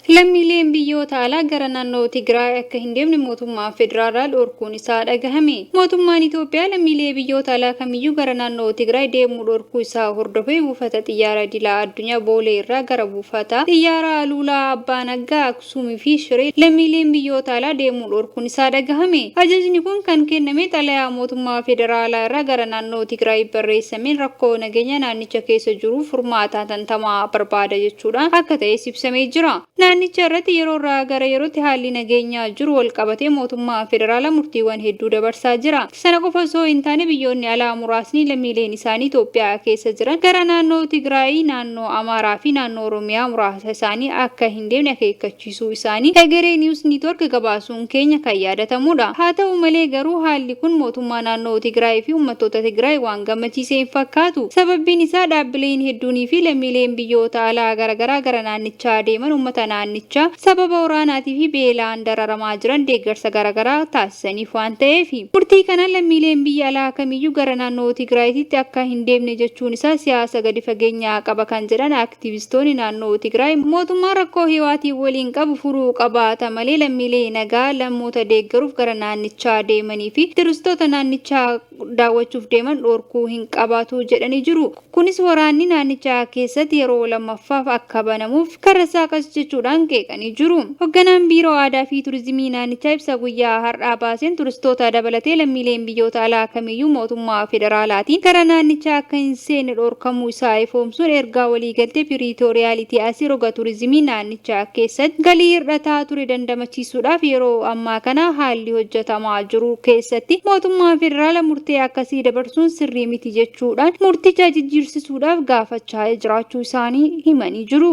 lammiileen biyyoota alaa gara naannoo Tigraay akka hin deemne mootummaa federaalaa dhorkuun isaa dhagahame. Mootummaan Itoophiyaa lammiilee biyyoota alaa kamiyyuu gara naannoo Tigraay deemuu dhorkuu isaa hordofee buufata xiyyaara idilaa addunyaa Boolee irraa gara buufata xiyyaara Aluulaa Abbaa Naggaa Aksuumii fi Shiree lammiileen biyyoota alaa deemuu dhorkuun isaa dhagahame. Ajajni kun kan kenname xalayaa mootummaa federaalaa irraa gara naannoo Tigraay barreessameen rakkoo nageenya naannicha keessa jiru furmaata tantamaa barbaada jechuudha akka ta'e ibsamee jira. Naannicha irratti yeroo irraa gara yerootti haalli nageenyaa jiru wal qabatee mootummaa federaalaa murtiiwwan hedduu dabarsaa jira. Sana qofa osoo hin taane biyyoonni alaa muraasni lammiileen isaanii Itoophiyaa keessa jiran gara naannoo Tigraay, naannoo Amaaraa fi naannoo Oromiyaa muraasa isaanii akka hin deemne akeekkachiisuu isaanii Egeree News Network gabaasuun keenya kan yaadatamudha. Haa ta'u malee garuu haalli kun mootummaa naannoo Tigraay fi uummattoota Tigraay waan gammachiisee hin fakkaatu. Sababbiin isaa dhaabbileen hedduunii fi lammiileen biyyoota alaa garaagaraa gara naannichaa deeman uummata naannichaa sababa waraanaatii fi beelaan dararamaa jiran deeggarsa garaagaraa taasisaniif waan ta'eef murtii kana lammiileen biyya alaa kamiyyuu gara naannoo Tigraayitti akka hin deemne jechuun isaa siyaasa gadi fageenyaa qaba kan jedhan aktivistoonni naannoo Tigraay mootummaa rakkoo hiwaatii waliin qabu furuu qabaata malee lammiilee nagaa lammoota deeggaruuf gara naannichaa deemanii fi turistoota naannichaa daawwachuuf deeman dhorkuu hin qabaatu jedhanii jiru. Kunis waraanni naannichaa keessatti yeroo lammaffaaf akka banamuuf karra saaqas jechuudhaan qeeqanii jiru. Hoogganaan biiroo aadaa fi turizimii naannichaa ibsa guyyaa har'aa baaseen turistoota dabalatee lammiileen biyyoota alaa kamiyyuu mootummaa federaalaatiin gara naannichaa akka hin seenne dhorkamuu isaa ifoomsuun ergaa waliigaltee Piriitooriyaalitii asii roga turizimii naannichaa keessatti galii hir'ataa ture dandamachiisuudhaaf yeroo ammaa kana haalli hojjetamaa jiru keessatti mootummaa federaalaa murtee akkasii dabarsuun sirrii miti jechuudhaan murticha jijjiirsisuudhaaf gaafachaa jiraachuu isaanii himanii jiru.